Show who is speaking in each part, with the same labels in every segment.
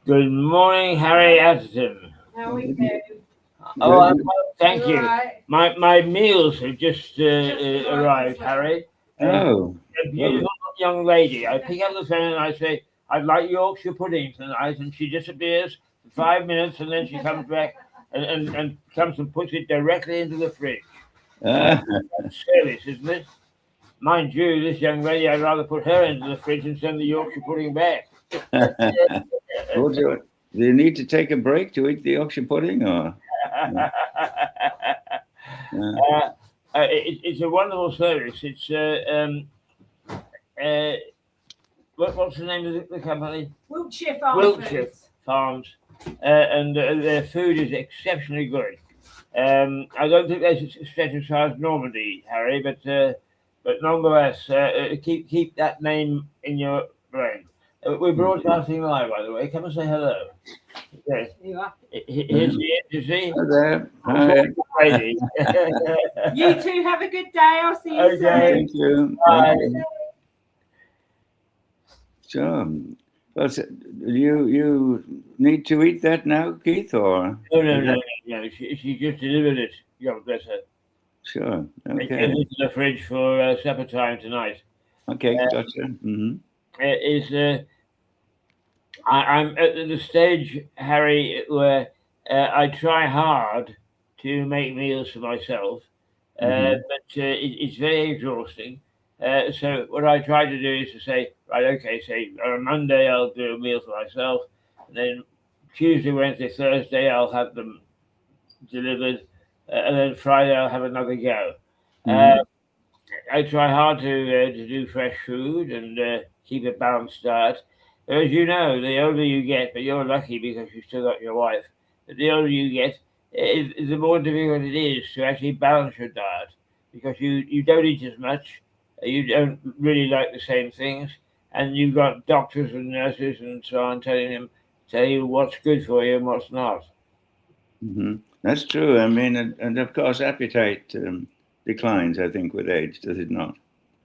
Speaker 1: Good morning, Harry Atherton.
Speaker 2: How we do?
Speaker 1: Oh, I'm
Speaker 3: Good.
Speaker 1: well, thank
Speaker 2: You
Speaker 1: you.
Speaker 2: alright?
Speaker 1: My meals have just
Speaker 2: arrived
Speaker 1: arrived,
Speaker 2: as well.
Speaker 1: Harry.
Speaker 3: Oh,
Speaker 1: A
Speaker 3: well,
Speaker 1: beautiful young lady. I pick up the phone and I say, "I'd like Yorkshire pudding tonight," and she disappears for 5 minutes, and then she comes back and comes and puts it directly into the fridge.
Speaker 3: ah,
Speaker 1: That's service, isn't it? Mind you, this young lady, I'd rather put her into the fridge and send the Yorkshire pudding back.
Speaker 3: do you need to take a break to eat the Yorkshire pudding, or? Uh,
Speaker 1: It's a wonderful service. It's uh, what's the name of the company?
Speaker 2: Wiltshire Farm
Speaker 1: Wiltshire
Speaker 2: Foods.
Speaker 1: Farms, and their food is exceptionally good. I don't think they stretch as far as Normandy, Harry, but nonetheless, keep that name in your brain. We're broadcasting live, by the way. Come and say hello. Yes.
Speaker 2: You are.
Speaker 1: Here's the you see.
Speaker 3: Hi there.
Speaker 1: Good
Speaker 3: Hi.
Speaker 1: lady.
Speaker 2: You two have a good day. I'll see you
Speaker 1: Okay.
Speaker 3: Thank you.
Speaker 1: Bye.
Speaker 3: Thank you. Sure. Well, so you need to eat that now, Keith, or?
Speaker 1: No. She just delivered it. God bless her.
Speaker 3: Sure.
Speaker 1: It's
Speaker 3: Okay.
Speaker 1: into the fridge for supper time tonight.
Speaker 3: Okay. Gotcha. Mm-hmm.
Speaker 1: I'm at the stage, Harry, where I try hard to make meals for myself,
Speaker 3: Mhm.
Speaker 1: but it's very exhausting. So what I try to do is to say, right, okay, say on a Monday I'll do a meal for myself, and then Tuesday, Wednesday, Thursday I'll have them delivered, and then Friday I'll have another go.
Speaker 3: Mhm.
Speaker 1: I try hard to do fresh food and keep a balanced diet. As you know, the older you get, but you're lucky because you've still got your wife. But the older you get, the more difficult it is to actually balance your diet because you don't eat as much, you don't really like the same things, and you've got doctors and nurses and so on tell you what's good for you and what's not.
Speaker 3: Mhm. That's true. I mean, and of course, appetite declines, I think, with age, does it not?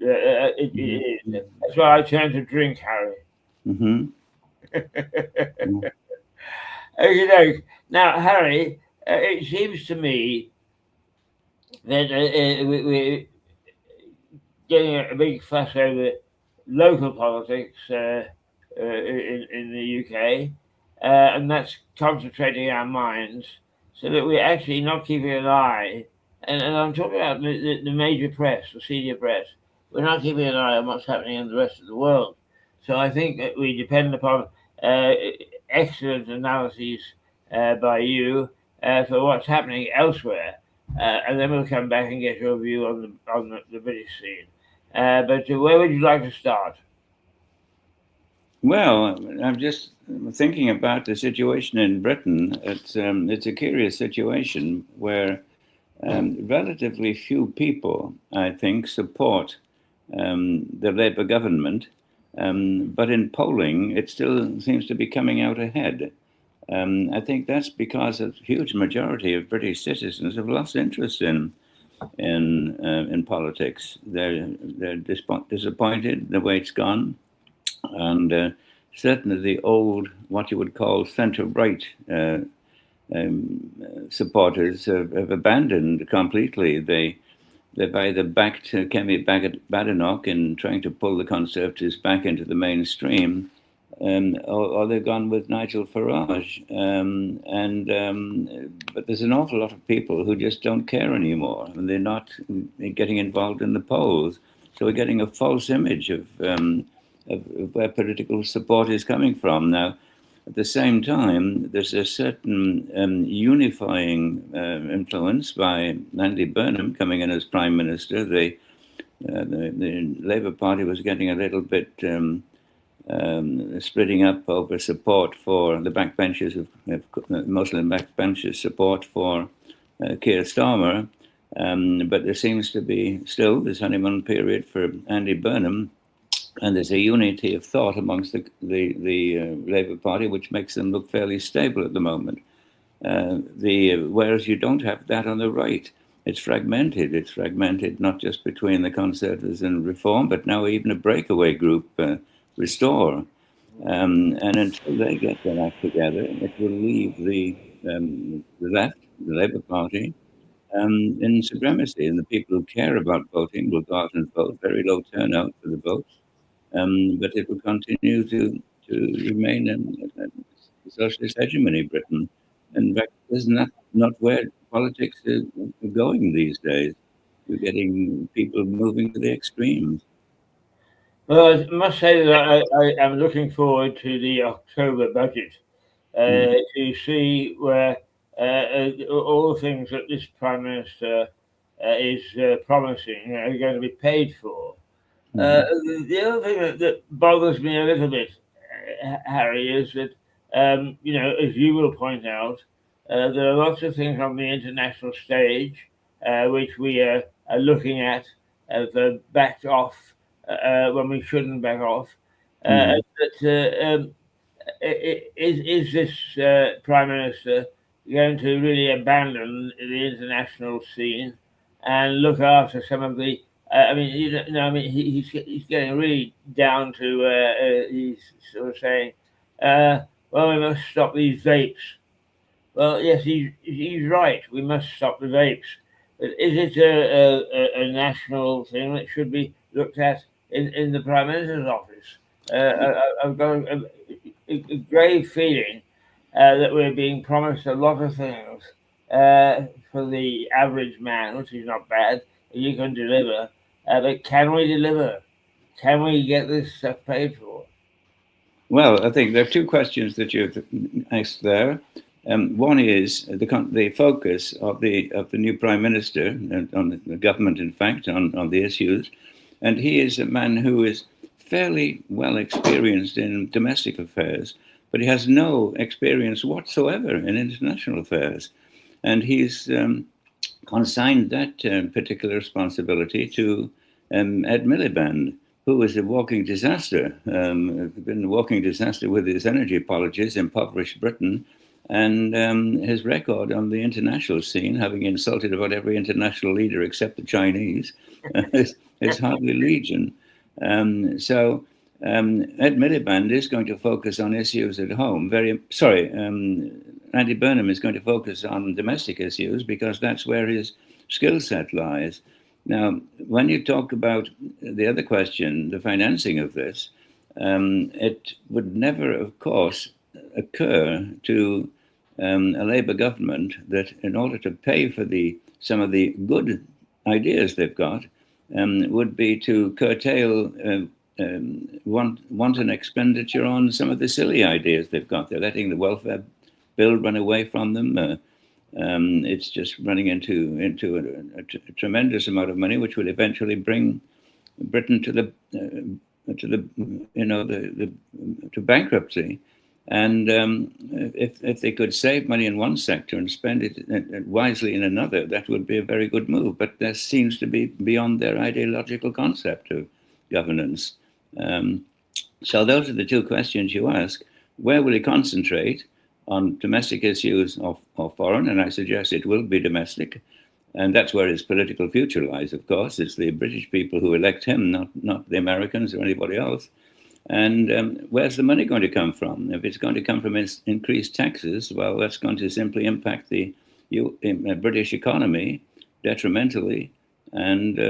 Speaker 1: It
Speaker 3: Mhm.
Speaker 1: is. That's why I turn to drink, Harry.
Speaker 3: Mhm.
Speaker 1: Okay, now, Harry, it seems to me that we're getting a big fuss over local politics in the UK, and that's concentrating our minds so that we're actually not keeping an eye. And I'm talking about the major press, the senior press. We're not keeping an eye on what's happening in the rest of the world. So I think that we depend upon uh, excellent analyses by you for what's happening elsewhere, and then we'll come back and get your view on the British scene. But where would you like to start?
Speaker 3: Well, I'm just thinking about the situation in Britain. It's a curious situation where relatively few people, I think, support the Labour government, but in polling, it still seems to be coming out ahead. I think that's because a huge majority of British citizens have lost interest in politics. They're disappointed the way it's gone, and certainly the old, what you would call centre-right supporters have abandoned completely. They've either backed Kemi Badenoch in trying to pull the Conservatives back into the mainstream, or they've gone with Nigel Farage. But there's an awful lot of people who just don't care anymore, and they're not getting involved in the polls. So we're getting a false image of where political support is coming from now. At the same time, there's a certain unifying influence by Andy Burnham coming in as Prime Minister. The Labour Party was getting a little bit splitting up over support for the backbenchers, Muslim backbenchers' support for Keir Starmer. But there seems to be still this honeymoon period for Andy Burnham. And there's a unity of thought amongst the Labour Party, which makes them look fairly stable at the moment. Whereas you don't have that on the right. It's fragmented. It's fragmented not just between the Conservatives and Reform, but now even a breakaway group, Restore. And until they get their act together, it will leave the left, the Labour Party, in supremacy. And the people who care about voting will go out and vote. Very low turnout for the votes, but it will continue to remain in socialist hegemony, Britain. In fact, isn't that not where politics is going these days? You're getting people moving to the extremes.
Speaker 1: Well, I must say that I am looking forward to the October budget to see where all the things that this Prime Minister is promising are going to be paid for. The other thing that bothers me a little bit, Harry, is that, as you will point out, there are lots of things on the international stage which we are looking at as backed off when we shouldn't back off. Is this Prime Minister going to really abandon the international scene and look after some of the he's getting really down to he's sort of saying, well, we must stop these vapes. Well, yes, he's right. We must stop the vapes. But is it a national thing that should be looked at in the Prime Minister's office? I've got a grave feeling that we're being promised a lot of things for the average man, which is not bad. You can deliver, but can we deliver? Can we get this stuff paid for?
Speaker 3: Well, I think there are two questions that you've asked there. One is the focus of the new Prime Minister on the government, in fact, on the issues, and he is a man who is fairly well experienced in domestic affairs, but he has no experience whatsoever in international affairs, and he's consigned that particular responsibility to Ed Miliband, who is a walking disaster, been a walking disaster with his energy policies, impoverished Britain, and his record on the international scene, having insulted about every international leader except the Chinese, is hardly legion. So Ed Miliband is going to focus on issues at home. Andy Burnham is going to focus on domestic issues because that's where his skill set lies. Now, when you talk about the other question, the financing of this, it would never, of course, occur to a Labour government that in order to pay for some of the good ideas they've got, would be to curtail wanton expenditure on some of the silly ideas they've got. They're letting the welfare bill run away from them. It's just running into a tremendous amount of money, which will eventually bring Britain to bankruptcy. And if they could save money in one sector and spend it wisely in another, that would be a very good move. But that seems to be beyond their ideological concept of governance. So those are the two questions you ask. Where will he concentrate? On domestic issues or foreign? And I suggest it will be domestic. And that's where his political future lies, of course. It's the British people who elect him, not the Americans or anybody else. And where's the money going to come from? If it's going to come from increased taxes, well, that's going to simply impact the British economy detrimentally. And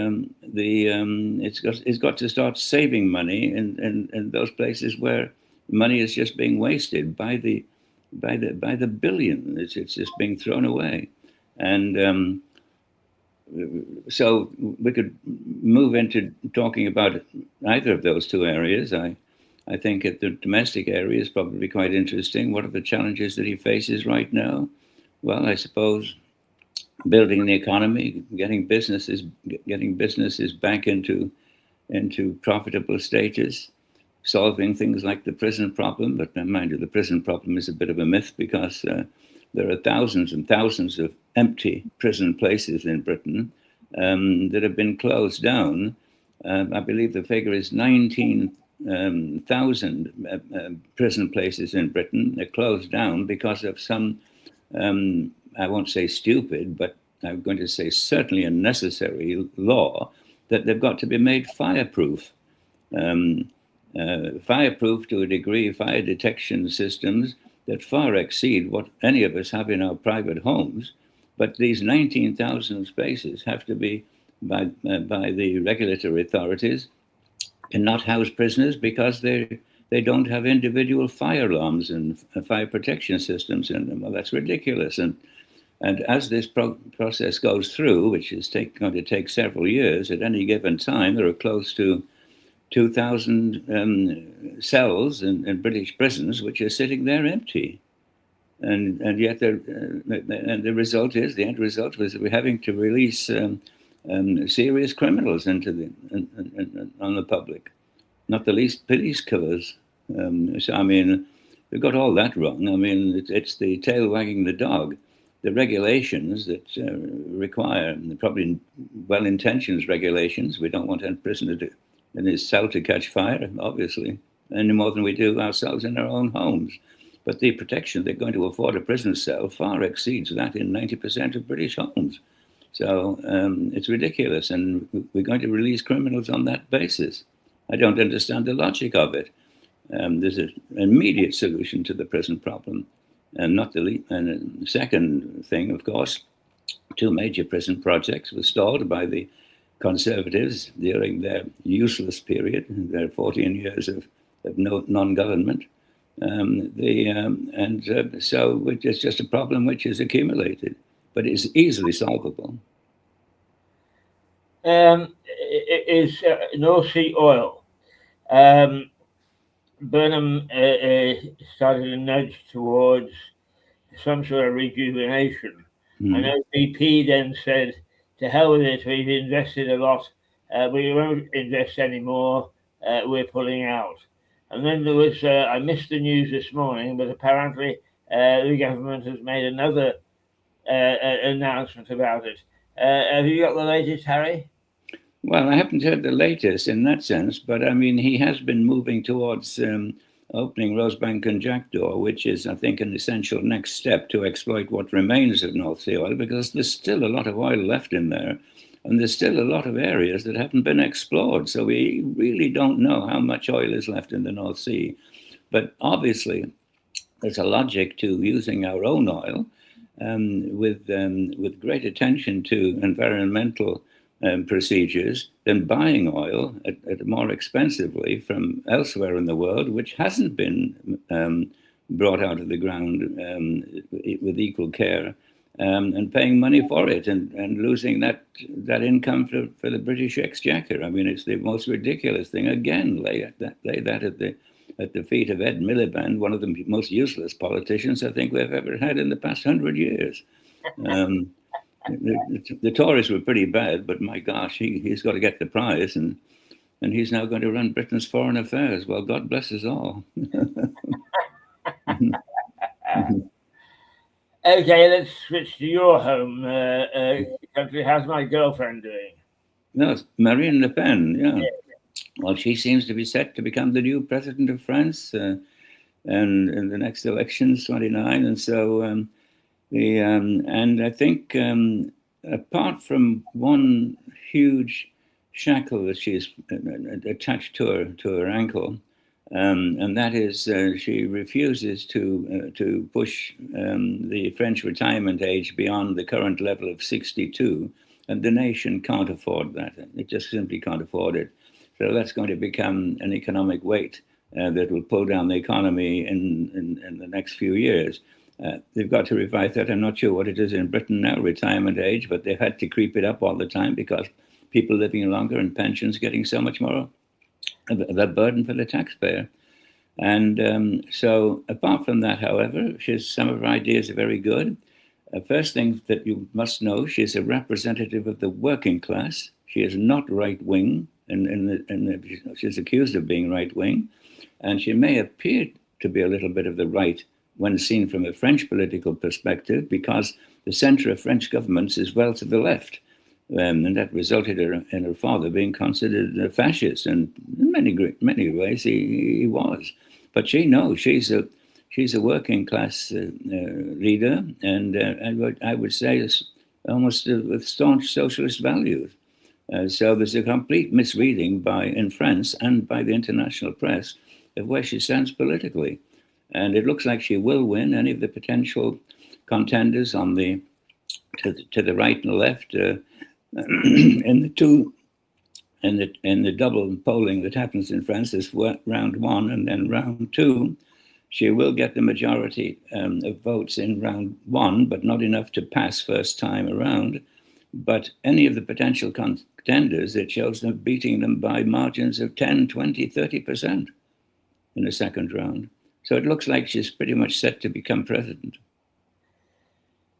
Speaker 3: it's got to start saving money in those places where money is just being wasted by the billion. It's just being thrown away. And so we could move into talking about either of those two areas. I think the domestic area is probably quite interesting. What are the challenges that he faces right now? Well, I suppose building the economy, getting businesses back into profitable status, solving things like the prison problem. But mind you, the prison problem is a bit of a myth because there are thousands and thousands of empty prison places in Britain that have been closed down. I believe the figure is 19,000 prison places in Britain are closed down because of some, I won't say stupid, but I'm going to say certainly unnecessary law that they've got to be made fireproof. fireproof to a degree, fire detection systems that far exceed what any of us have in our private homes. But these 19,000 spaces have to be by the regulatory authorities, cannot house prisoners because they don't have individual fire alarms and fire protection systems in them. Well, that's ridiculous. And as this process goes through, which is going to take several years, at any given time, there are close to 2,000 cells in British prisons which are sitting there empty. And yet, and the result is, the end result was that we're having to release serious criminals into on the public, not the least police killers. So, I mean, we've got all that wrong. I mean, it's the tail wagging the dog. The regulations that require, probably well-intentioned regulations, we don't want any prisoner in his cell to catch fire, obviously, any more than we do ourselves in our own homes. But the protection they're going to afford a prison cell far exceeds that in 90% of British homes. So it's ridiculous, and we're going to release criminals on that basis. I don't understand the logic of it. There's an immediate solution to the prison problem, and not the least. And the second thing, of course, 2 major prison projects were stalled by the Conservatives during their useless period, their 14 years of non-government. So it's just a problem which is accumulated, but it's easily solvable.
Speaker 1: Is North Sea oil. Burnham started a nudge towards some sort of rejuvenation. I know BP then said, to hell with it, we've invested a lot, we won't invest anymore, we're pulling out. And then there was, I missed the news this morning, but apparently the government has made another announcement about it. Have you got the latest, Harry?
Speaker 3: Well, I haven't heard the latest in that sense, but I mean, he has been moving towards opening Rosebank and Jackdaw, which is, I think, an essential next step to exploit what remains of North Sea oil, because there's still a lot of oil left in there, and there's still a lot of areas that haven't been explored. So we really don't know how much oil is left in the North Sea. But obviously, there's a logic to using our own oil with great attention to environmental procedures than buying oil at more expensively from elsewhere in the world, which hasn't been brought out of the ground with equal care, and paying money for it and losing that income for the British Exchequer. I mean, it's the most ridiculous thing. Again, lay that at the feet of Ed Miliband, one of the most useless politicians I think we've ever had in the past 100 years. The Tories were pretty bad, but my gosh, he's got to get the prize, and he's now going to run Britain's foreign affairs. Well, God bless us all.
Speaker 1: Okay, let's switch to your home country. How's my girlfriend doing?
Speaker 3: No, Marine Le Pen, yeah. Well, she seems to be set to become the new president of France and in the next elections, 29. And so, and I think apart from one huge shackle that she's attached to her ankle, and that is she refuses to push the French retirement age beyond the current level of 62, and the nation can't afford that. It just simply can't afford it. So that's going to become an economic weight that will pull down the economy in the next few years. They've got to revise that. I'm not sure what it is in Britain now, retirement age, but they've had to creep it up all the time because people living longer and pensions getting so much more of a burden for the taxpayer. And so apart from that, however, some of her ideas are very good. First thing that you must know, she's a representative of the working class. She is not right-wing, and she's accused of being right-wing. And she may appear to be a little bit of the right when seen from a French political perspective, because the centre of French governments is well to the left. And that resulted in her father being considered a fascist, and in many ways he was. But she knows she's a working class leader, and I would say almost with staunch socialist values. So there's a complete misreading in France and by the international press of where she stands politically. And it looks like she will win any of the potential contenders on to the right and the left in the double polling that happens in France. This round one and then round two. She will get the majority of votes in round one, but not enough to pass first time around. But any of the potential contenders, it shows them beating them by margins of 10, 20, 30% in the second round. So it looks like she's pretty much set to become president.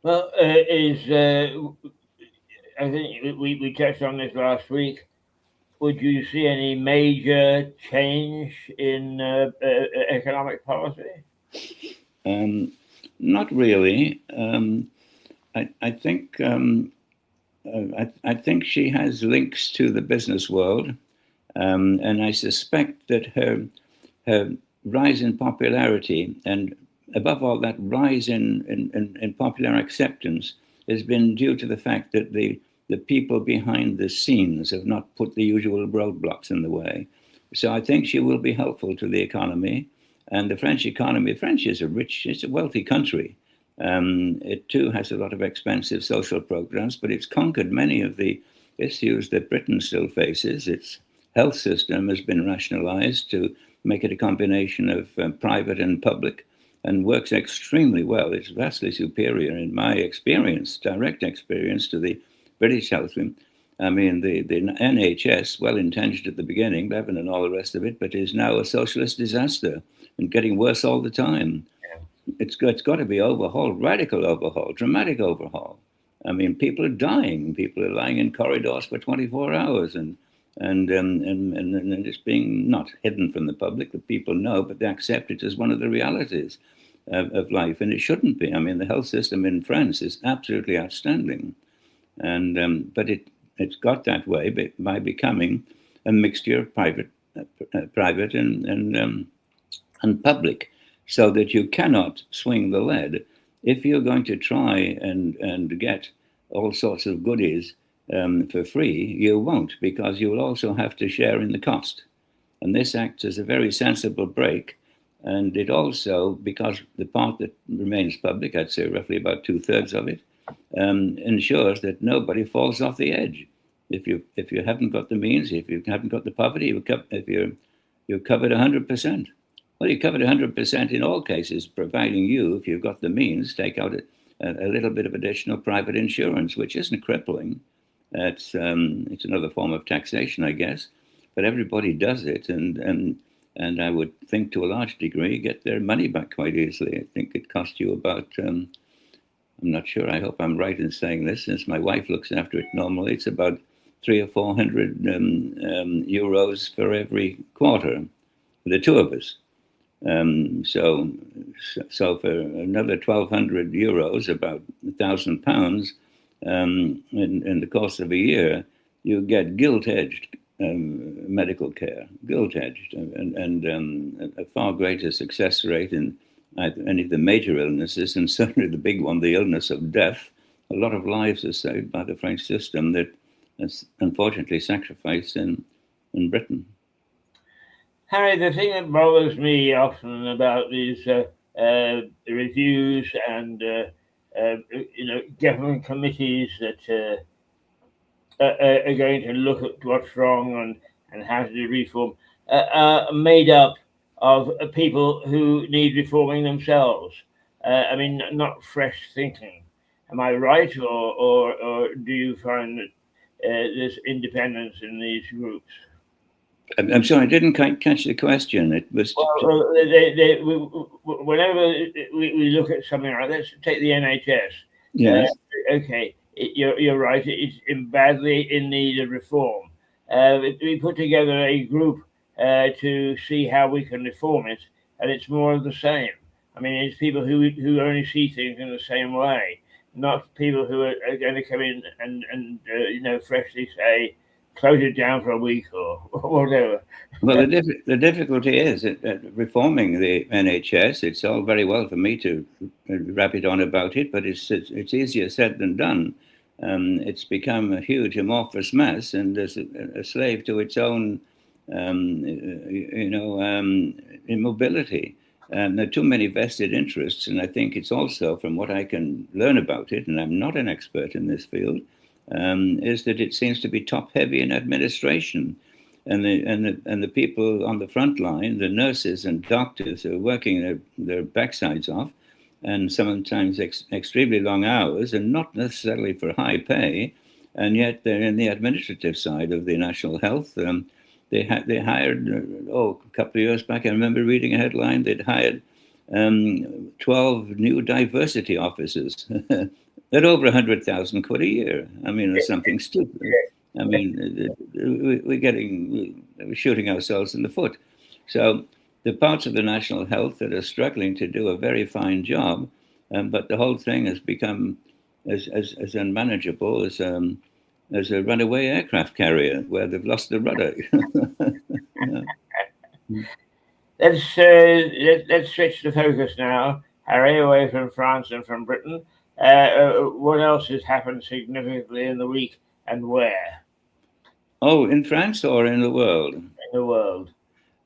Speaker 1: Well, I think we touched on this last week. Would you see any major change in economic policy?
Speaker 3: Not really. I think I think she has links to the business world, and I suspect that her rise in popularity, and above all, that rise in popular acceptance, has been due to the fact that the people behind the scenes have not put the usual roadblocks in the way. So I think she will be helpful to the economy. And the French economy, France is it's a wealthy country. It too has a lot of expensive social programs, but it's conquered many of the issues that Britain still faces. Its health system has been rationalized to make it a combination of private and public, and works extremely well. It's vastly superior, in my experience, direct experience, to the British health system. I mean, the NHS, well-intentioned at the beginning, Bevan and all the rest of it, but is now a socialist disaster and getting worse all the time. It's got to be overhauled, radical overhaul, dramatic overhaul. I mean, people are dying. People are lying in corridors for 24 hours, and it's being not hidden from the public. The people know, but they accept it as one of the realities of life, and it shouldn't be. I mean, the health system in France is absolutely outstanding, and but it's got that way by becoming a mixture of private and public, so that you cannot swing the lead. If you're going to try and get all sorts of goodies for free, you won't, because you will also have to share in the cost. And this acts as a very sensible break. And it also, because the part that remains public, I'd say roughly about 2/3 of it, ensures that nobody falls off the edge. If you haven't got the means, if you haven't got the poverty, you're covered 100%. Well, you're covered 100% in all cases, providing you, if you've got the means, take out a little bit of additional private insurance, which isn't crippling. It's another form of taxation, I guess, but everybody does it, and I would think to a large degree get their money back quite easily. I think it cost you about, I'm not sure, I hope I'm right in saying this, since my wife looks after it normally, it's about 300 or 400 euros for every quarter for the two of us. So for another 1,200 euros, about £1,000, in the course of a year, you get gilt-edged medical care, gilt-edged, and a far greater success rate in any of the major illnesses, and certainly the big one, the illness of death. A lot of lives are saved by the French system that is unfortunately sacrificed in Britain.
Speaker 1: Harry, the thing that bothers me often about these reviews and government committees that are going to look at what's wrong and how to do reform are made up of people who need reforming themselves. I mean, not fresh thinking. Am I right, or do you find that there's independence in these groups?
Speaker 3: I'm sorry, I didn't quite catch the question. It was
Speaker 1: whenever we look at something like, let's take the NHS.
Speaker 3: Yes.
Speaker 1: Okay, you're right. It's badly in need of reform. We put together a group to see how we can reform it, and it's more of the same. I mean, it's people who only see things in the same way, not people who are going to come in and freshly say, close it down for a week or whatever.
Speaker 3: Well, the difficulty is reforming the NHS. It's all very well for me to rapid on about it, but it's easier said than done. it's become a huge amorphous mess and is a slave to its own, immobility. There are too many vested interests, and I think it's also, from what I can learn about it, and I'm not an expert in this field, is that it seems to be top-heavy in administration, and the people on the front line, the nurses and doctors, are working their backsides off, and sometimes extremely long hours, and not necessarily for high pay, and yet they're in the administrative side of the national health. They hired, a couple of years back, I remember reading a headline, they'd hired 12 new diversity officers at over 100,000 quid a year. I mean, it's something stupid. I mean, we're shooting ourselves in the foot. So the parts of the national health that are struggling to do a very fine job, but the whole thing has become as unmanageable as a runaway aircraft carrier where they've lost the rudder.
Speaker 1: Let's switch the focus now, Harry, away from France and from Britain. What else has happened significantly in the week, and where?
Speaker 3: Oh, in France or in the world?
Speaker 1: In the world.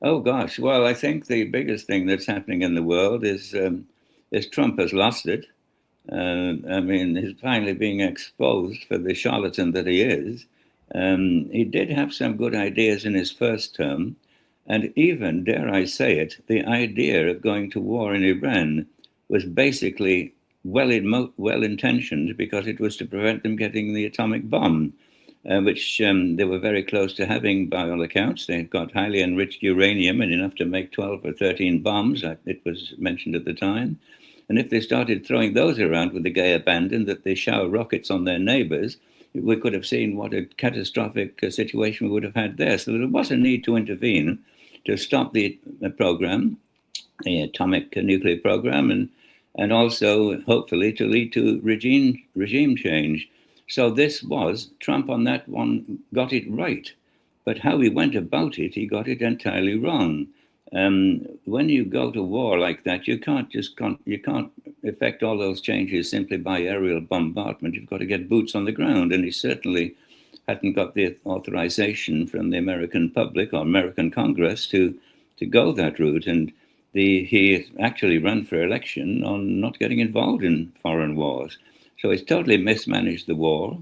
Speaker 3: Oh gosh, well, I think the biggest thing that's happening in the world is Trump has lost it. I mean, he's finally being exposed for the charlatan that he is. He did have some good ideas in his first term, and even, dare I say it, the idea of going to war in Iran was basically well-intentioned because it was to prevent them getting the atomic bomb, which they were very close to having by all accounts. They had got highly enriched uranium and enough to make 12 or 13 bombs, it was mentioned at the time. And if they started throwing those around with the gay abandon that they shower rockets on their neighbors, we could have seen what a catastrophic situation we would have had there. So there was a need to intervene to stop the program, the atomic nuclear program, and also hopefully to lead to regime change. So this was, Trump on that one got it right. But how he went about it, he got it entirely wrong. When you go to war like that, you can't effect all those changes simply by aerial bombardment. You've got to get boots on the ground, and he certainly hadn't got the authorization from the American public or American Congress to go that route. And he actually ran for election on not getting involved in foreign wars. So he's totally mismanaged the war.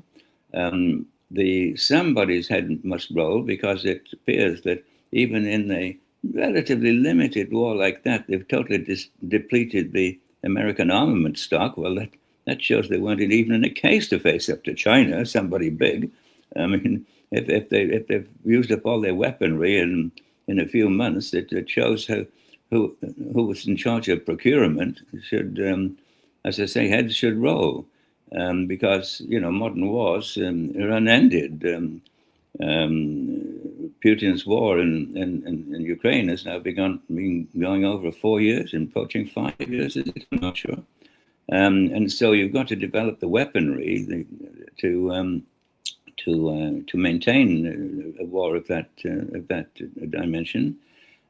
Speaker 3: Somebody's head must roll, because it appears that even in a relatively limited war like that, they've totally depleted the American armament stock. Well, that shows they weren't even in a case to face up to China, somebody big. I mean, if they've used up all their weaponry in a few months, it shows who was in charge of procurement should, as I say, heads should roll, because modern wars are unended. Putin's war in Ukraine has now been going over 4 years and approaching 5 years. I'm not sure. And so you've got to develop the weaponry to maintain a war of that dimension,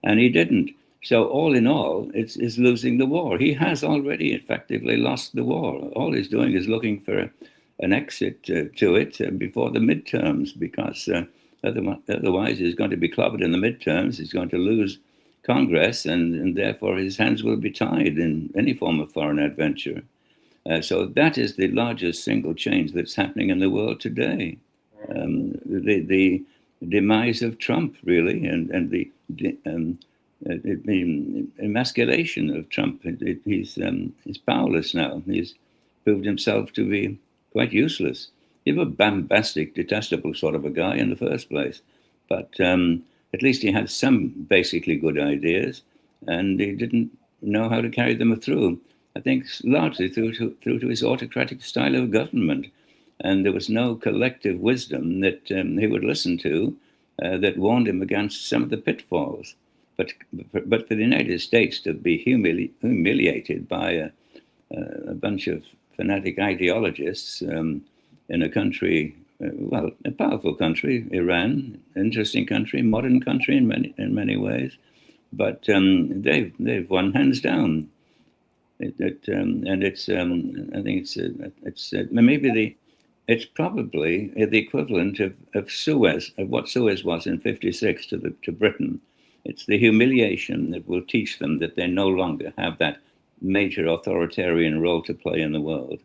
Speaker 3: and he didn't. So all in all, it's losing the war. He has already effectively lost the war. All he's doing is looking for an exit to it before the midterms, because otherwise he's going to be clobbered in the midterms. He's going to lose Congress, and therefore his hands will be tied in any form of foreign adventure. So that is the largest single change that's happening in the world today. The demise of Trump, really, and the emasculation of Trump. He's powerless now. He's proved himself to be quite useless. He was a bombastic, detestable sort of a guy in the first place. But at least he had some basically good ideas, and he didn't know how to carry them through. I think largely through to his autocratic style of government. And there was no collective wisdom that he would listen to that warned him against some of the pitfalls. But for the United States to be humiliated by a bunch of fanatic ideologists in a country, a powerful country, Iran, interesting country, modern country in many ways, but they've won hands down. And it's I think it's maybe it's probably the equivalent of Suez, of what Suez was in '56 to Britain. It's the humiliation that will teach them that they no longer have that major authoritarian role to play in the world.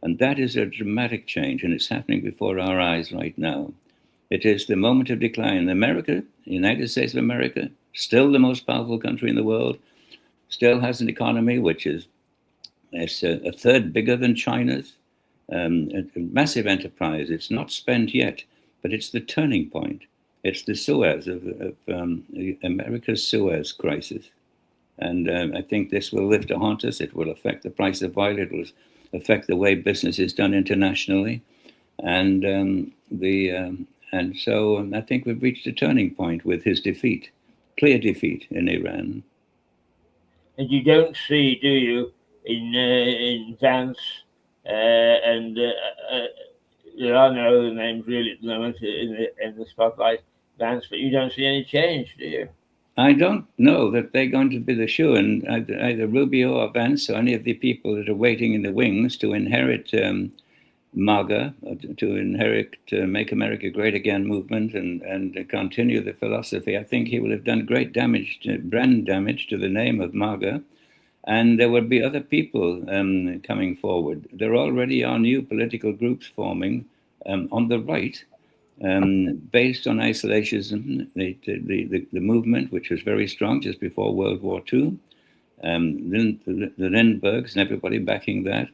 Speaker 3: And that is a dramatic change, and it's happening before our eyes right now. It is the moment of decline. America, the United States of America, still the most powerful country in the world, still has an economy which is a third bigger than China's, a massive enterprise. It's not spent yet, but it's the turning point. It's the Suez of America's Suez crisis. And I think this will live to haunt us. It will affect the price of oil. It will affect the way business is done internationally. And so I think we've reached a turning point with his defeat, clear defeat in Iran.
Speaker 1: And you don't see, do you, in Vance and there are no other names really at the moment in the spotlight, Vance, but you don't see any change, do you?
Speaker 3: I don't know that they're going to be the shoe-in, either Rubio or Vance or any of the people that are waiting in the wings to inherit MAGA, to inherit Make America Great Again movement and continue the philosophy. I think he will have done great damage, brand damage to the name of MAGA. And there will be other people coming forward. There already are new political groups forming on the right, based on isolationism, the movement, which was very strong just before World War II, the Lindberghs and everybody backing that.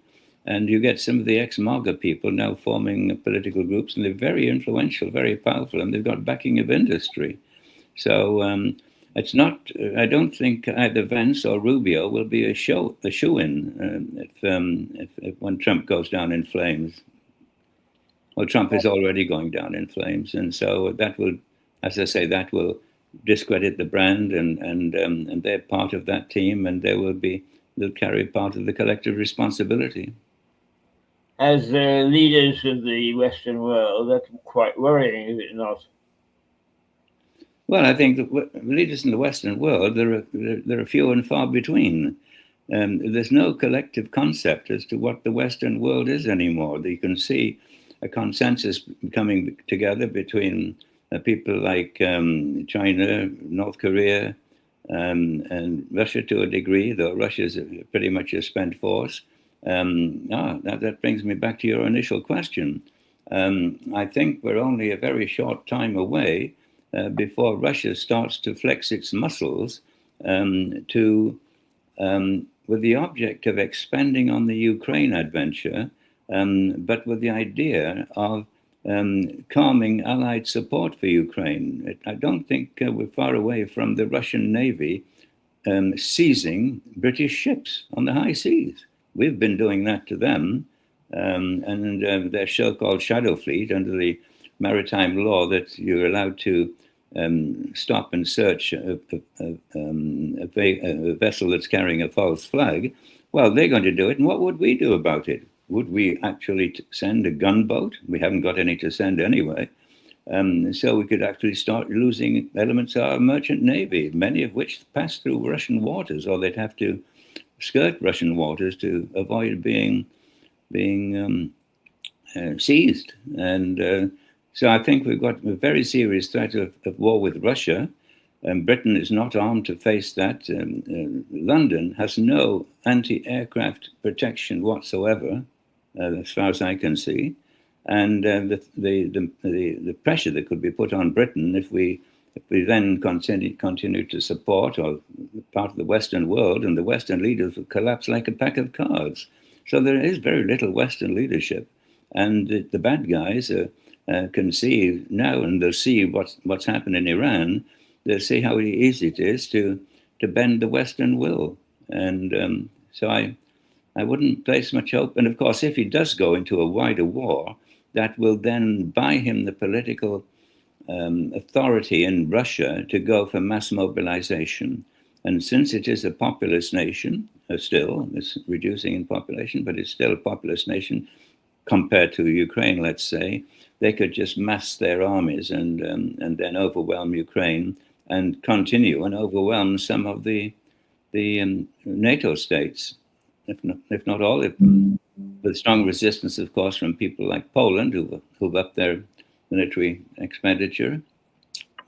Speaker 3: And you get some of the ex-MAGA people now forming political groups, and they're very influential, very powerful, and they've got backing of industry. So it's not, I don't think either Vance or Rubio will be a shoe-in if when Trump goes down in flames. Well, Trump is already going down in flames. And so that will, as I say, that will discredit the brand, and they're part of that team, and they'll carry part of the collective responsibility.
Speaker 1: As leaders of the Western world, that's quite worrying, is it not?
Speaker 3: Well, I think the leaders in the Western world, there are few and far between. There's no collective concept as to what the Western world is anymore. You can see a consensus coming together between people like China, North Korea, and Russia to a degree, though Russia's pretty much a spent force. That brings me back to your initial question. I think we're only a very short time away before Russia starts to flex its muscles with the object of expanding on the Ukraine adventure, but with the idea of calming Allied support for Ukraine. I don't think we're far away from the Russian Navy seizing British ships on the high seas. We've been doing that to them, and their so-called shadow fleet under the maritime law that you're allowed to stop and search a vessel that's carrying a false flag. Well, they're going to do it, and what would we do about it? Would we actually send a gunboat? We haven't got any to send anyway. So we could actually start losing elements of our merchant navy, many of which pass through Russian waters, or they'd have to skirt Russian waters to avoid being seized. And so I think we've got a very serious threat of war with Russia. Britain is not armed to face that. London has no anti-aircraft protection whatsoever, as far as I can see. And the pressure that could be put on Britain if we then continue to support or part of the Western world, and the Western leaders will collapse like a pack of cards. So there is very little Western leadership, and the bad guys can see now, and they'll see what's happened in Iran. They'll see how easy it is to bend the Western will, and so I wouldn't place much hope. And of course, if he does go into a wider war, that will then buy him the political authority in Russia to go for mass mobilization. And since it is a populous nation, still, it's reducing in population, but it's still a populous nation compared to Ukraine, let's say, they could just mass their armies and then overwhelm Ukraine and continue and overwhelm some of the NATO states, if not all of them. with strong resistance, of course, from people like Poland who've upped their military expenditure.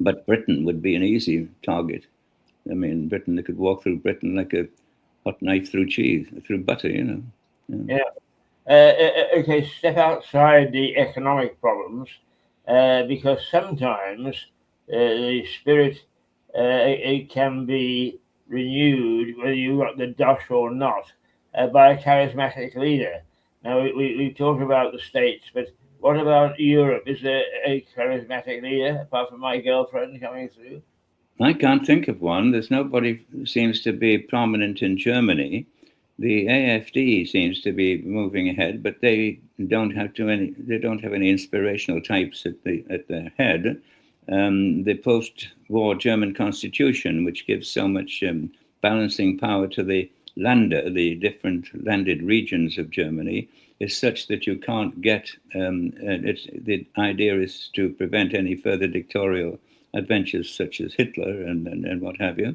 Speaker 3: But Britain would be an easy target. I mean, Britain, they could walk through Britain like a hot knife through cheese, through butter, you know.
Speaker 1: Yeah. Okay, step outside the economic problems, because sometimes the spirit it can be renewed, whether you've got the dosh or not, by a charismatic leader. Now, we talk about the States, but what about Europe? Is there a charismatic leader, apart from my girlfriend coming through?
Speaker 3: I can't think of one. There's nobody who seems to be prominent in Germany. The AfD seems to be moving ahead, but they don't have any inspirational types at their head. The post-war German constitution, which gives so much balancing power to the Länder, the different landed regions of Germany, is such that you can't get. The idea is to prevent any further dictatorial adventures such as Hitler and what have you.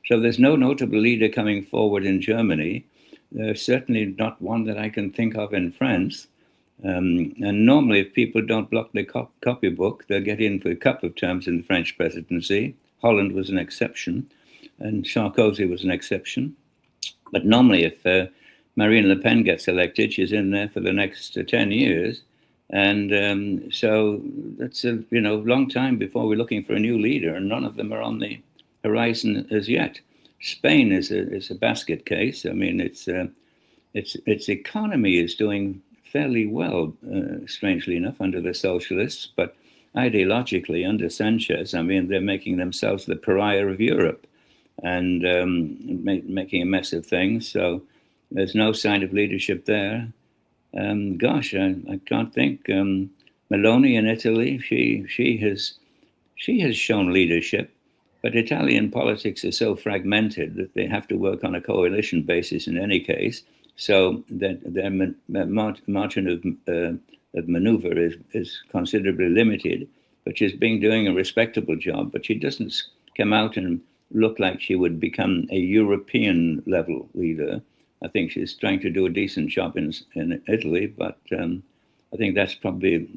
Speaker 3: So there's no notable leader coming forward in Germany. There's certainly not one that I can think of in France. And normally, if people don't block the copybook, they'll get in for a couple of terms in the French presidency. Holland was an exception, and Sarkozy was an exception. But normally, if Marine Le Pen gets elected, she's in there for the next 10 years. And so that's a long time before we're looking for a new leader, and none of them are on the horizon as yet. Spain is a basket case. I mean, its economy is doing fairly well, strangely enough, under the socialists, but ideologically under Sanchez, I mean, they're making themselves the pariah of Europe and making a mess of things. So there's no sign of leadership there. I can't think. Meloni in Italy, she has shown leadership, but Italian politics is so fragmented that they have to work on a coalition basis in any case. So that their margin of maneuver is considerably limited. But she's been doing a respectable job. But she doesn't come out and look like she would become a European level leader. I think she's trying to do a decent job in Italy, but I think that's probably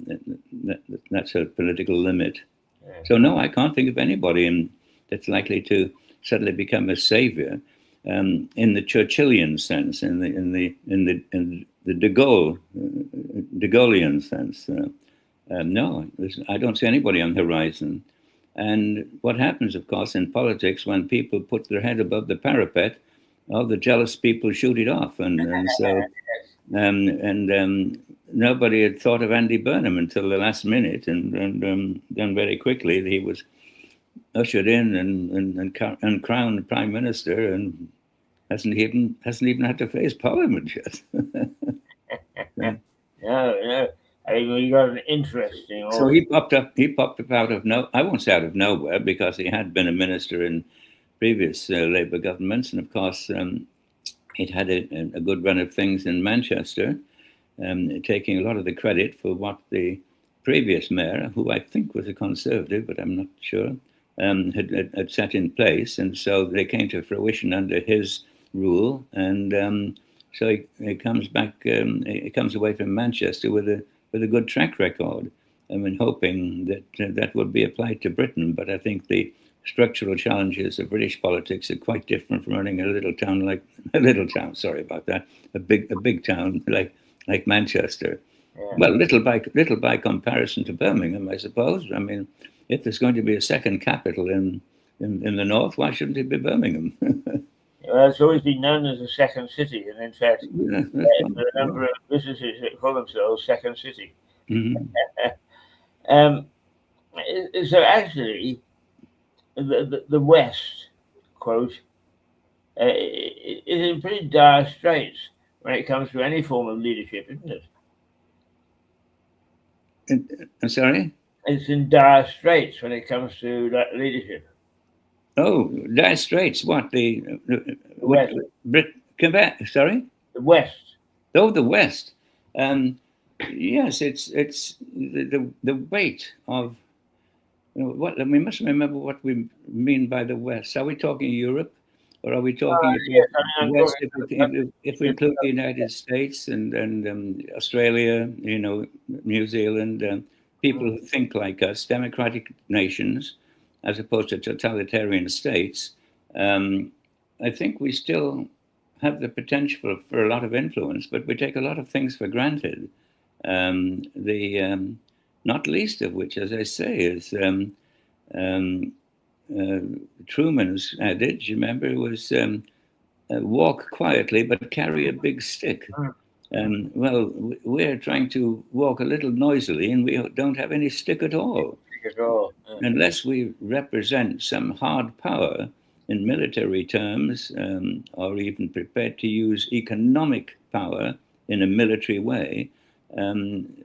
Speaker 3: that's her political limit. Yeah. So no, I can't think of anybody that's likely to suddenly become a savior in the Churchillian sense, in the De Gaullean sense. No, I don't see anybody on the horizon. And what happens, of course, in politics when people put their head above the parapet, all the jealous people shoot it off, and so nobody had thought of Andy Burnham until the last minute, and then very quickly he was ushered in and crowned prime minister, and hasn't even had to face Parliament yet.
Speaker 1: No. I mean, we got an interesting.
Speaker 3: So he popped up out of I won't say out of nowhere, because he had been a minister in previous Labour governments, and of course he'd had a good run of things in Manchester, taking a lot of the credit for what the previous mayor, who I think was a Conservative, but I'm not sure, had set in place, and so they came to fruition under his rule, and so he comes back. He comes away from Manchester with a good track record. I mean, hoping that that would be applied to Britain, but I think the structural challenges of British politics are quite different from running a little town. Sorry about that. A big town like Manchester. Yeah. Well, little by comparison to Birmingham, I suppose. I mean, if there's going to be a second capital in the north, why shouldn't it be Birmingham?
Speaker 1: Well, it's always been known as the second city, and in fact, there are a number of businesses that call themselves Second City. Mm-hmm. So actually, the West, quote, is in pretty dire straits when it comes to any form of leadership, isn't it?
Speaker 3: I'm sorry?
Speaker 1: It's in dire straits when it comes to leadership.
Speaker 3: Oh, dire straits. What the
Speaker 1: West?
Speaker 3: Quebec? Sorry.
Speaker 1: The West.
Speaker 3: Oh, the West. Yes, it's the weight of. What we must remember what we mean by the West. Are we talking Europe? Or are we talking about
Speaker 1: yes,
Speaker 3: the West if we include the United States and Australia, New Zealand, people who think like us, democratic nations, as opposed to totalitarian states? I think we still have the potential for a lot of influence, but we take a lot of things for granted. Not least of which, as I say, is Truman's adage. Remember, was walk quietly but carry a big stick. Well, we're trying to walk a little noisily, and we don't have any stick at all. Unless we represent some hard power in military terms, or even prepared to use economic power in a military way,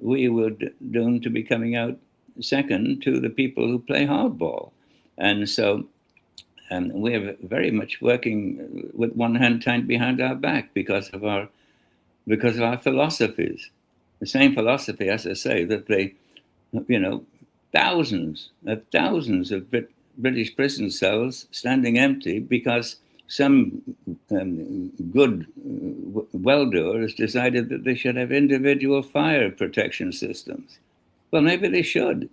Speaker 3: we would doomed to be coming out second to the people who play hardball. And so we're very much working with one hand tied behind our back because of our philosophies. The same philosophy, as I say, that they, thousands of British prison cells standing empty because some good well-doer has decided that they should have individual fire protection systems. Well, maybe they should.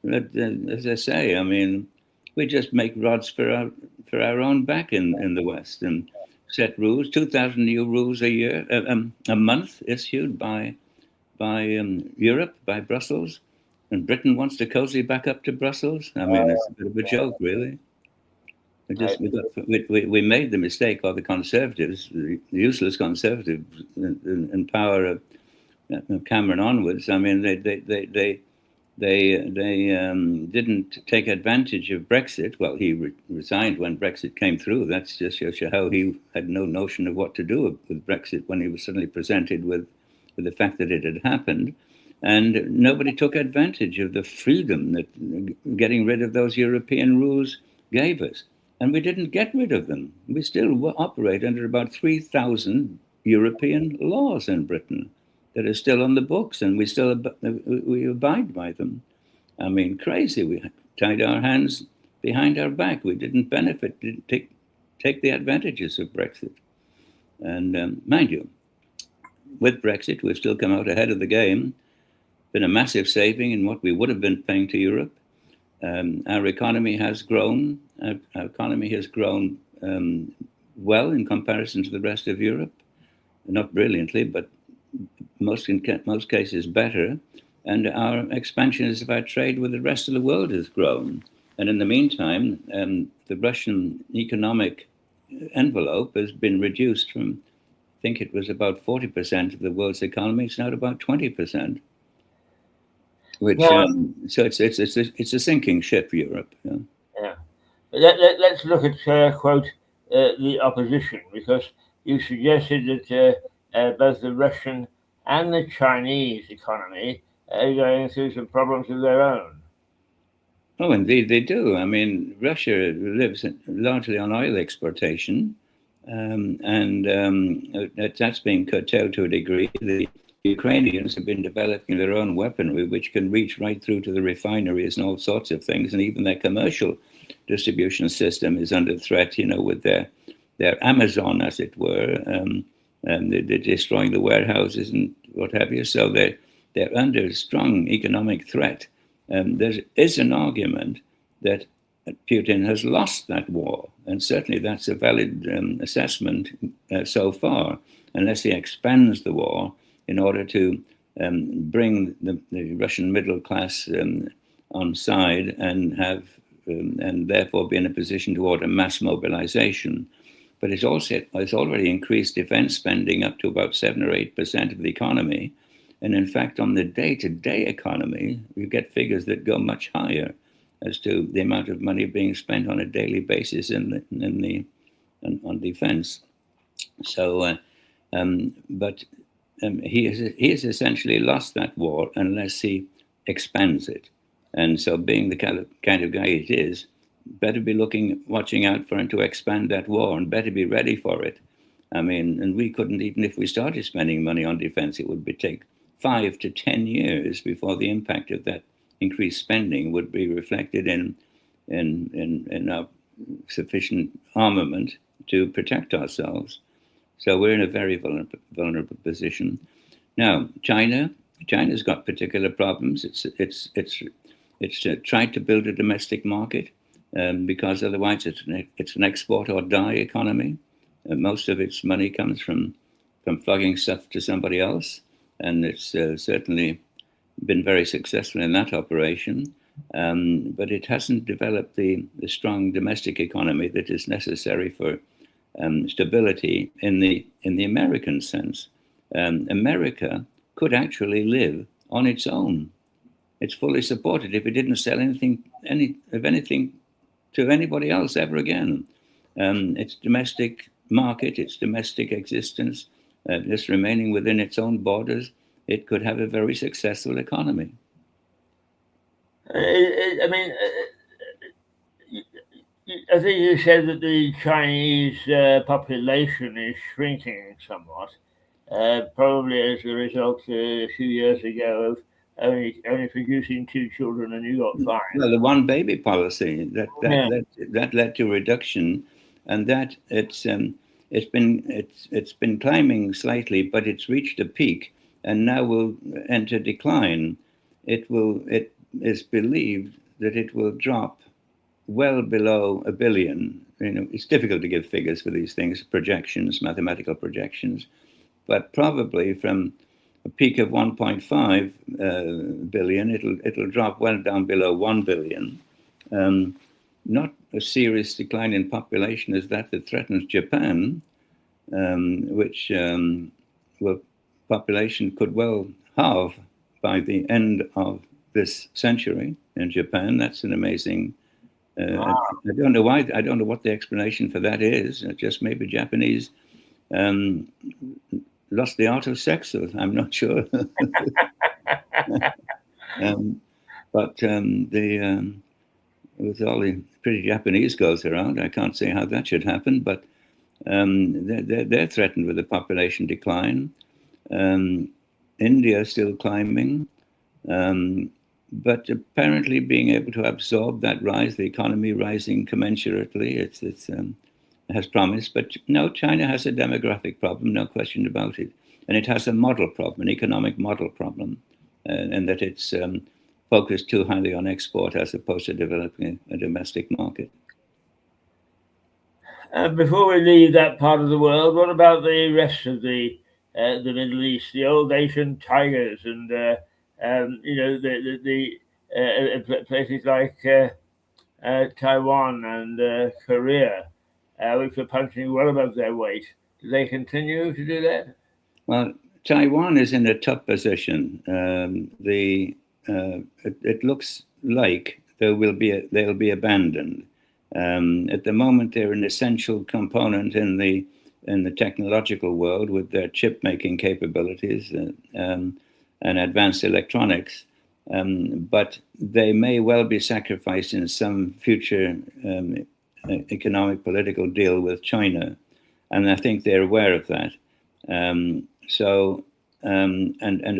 Speaker 3: But as I say, I mean, we just make rods for our own back in the West and set rules. 2,000 new rules a month issued by Europe, by Brussels. And Britain wants to cozy back up to Brussels. I mean, it's a bit of a joke, really. We made the mistake, or the conservatives, the useless conservatives in power of Cameron onwards. I mean, they didn't take advantage of Brexit. Well, he resigned when Brexit came through. That's just shows you how he had no notion of what to do with Brexit when he was suddenly presented with the fact that it had happened. And nobody took advantage of the freedom that getting rid of those European rules gave us. And we didn't get rid of them. We still operate under about 3,000 European laws in Britain that are still on the books, and we abide by them. I mean, crazy. We tied our hands behind our back. We didn't take the advantages of Brexit. And mind you, with Brexit, we've still come out ahead of the game. Been a massive saving in what we would have been paying to Europe. Our economy has grown. Our economy has grown well in comparison to the rest of Europe. Not brilliantly, but most cases better. And our expansion of our trade with the rest of the world has grown. And in the meantime, the Russian economic envelope has been reduced from, I think it was about 40% of the world's economy. It's now at about 20%. Which so it's a sinking ship, Europe.
Speaker 1: Yeah. Let's look at quote the opposition, because you suggested that both the Russian and the Chinese economy are going through some problems of their own.
Speaker 3: Oh, indeed they do. I mean, Russia lives largely on oil exportation, and that's being curtailed to a degree. The Ukrainians have been developing their own weaponry, which can reach right through to the refineries and all sorts of things. And even their commercial distribution system is under threat, with their Amazon, as it were. They're destroying the warehouses and what have you. So they're under strong economic threat. There is an argument that Putin has lost that war. And certainly that's a valid assessment so far, unless he expands the war in order to bring the Russian middle class on side and have and therefore be in a position to order mass mobilization. But it's already increased defense spending up to about 7 or 8% of the economy. And in fact, on the day-to-day economy, you get figures that go much higher as to the amount of money being spent on a daily basis on defense. So, but he has essentially lost that war unless he expands it. And so, being the kind of guy it is, better be watching out for him to expand that war, and better be ready for it. I mean, and we couldn't, even if we started spending money on defense, it would take 5 to 10 years before the impact of that increased spending would be reflected in our sufficient armament to protect ourselves. So we're in a very vulnerable position. Now, China's got particular problems. It's tried to build a domestic market because otherwise it's an export or die economy. Most of its money comes from flogging stuff to somebody else, and it's certainly been very successful in that operation. But it hasn't developed the strong domestic economy that is necessary for stability in the American sense. America could actually live on its own. It's fully supported if it didn't sell anything to anybody else ever again. Its domestic market, its domestic existence, just remaining within its own borders, it could have a very successful economy.
Speaker 1: I mean, I think you said that the Chinese population is shrinking somewhat, probably as a result a few years ago of only producing 2 children, and you got 5.
Speaker 3: Well, the one baby policy that led to reduction, and that it's been climbing slightly, but it's reached a peak and now will enter decline. It is believed that it will drop well below 1 billion. It's difficult to give figures for these things, projections, mathematical projections, but probably from a peak of 1.5 billion, it'll drop well down below 1 billion. Not a serious decline in population as that threatens Japan, which population could well halve by the end of this century in Japan. That's an amazing.
Speaker 1: Wow.
Speaker 3: I don't know why. I don't know what the explanation for that is. Just maybe Japanese lost the art of sex. I'm not sure. With all the pretty Japanese girls around, I can't say how that should happen. But they're threatened with a population decline. India is still climbing. But apparently being able to absorb that rise, the economy rising commensurately, it has promised. But no, China has a demographic problem, no question about it. And it has a model problem, an economic model problem, and that it's focused too highly on export as opposed to developing a domestic market.
Speaker 1: Before we leave that part of the world, what about the rest of the Middle East, the old Asian tigers, and the places like Taiwan and Korea, which are punching well above their weight? Do they continue to do that?
Speaker 3: Well, Taiwan is in a tough position. It looks like they'll be abandoned. At the moment, they're an essential component in the technological world with their chip making capabilities and advanced electronics. But they may well be sacrificed in some future economic political deal with China, and I think they're aware of that. And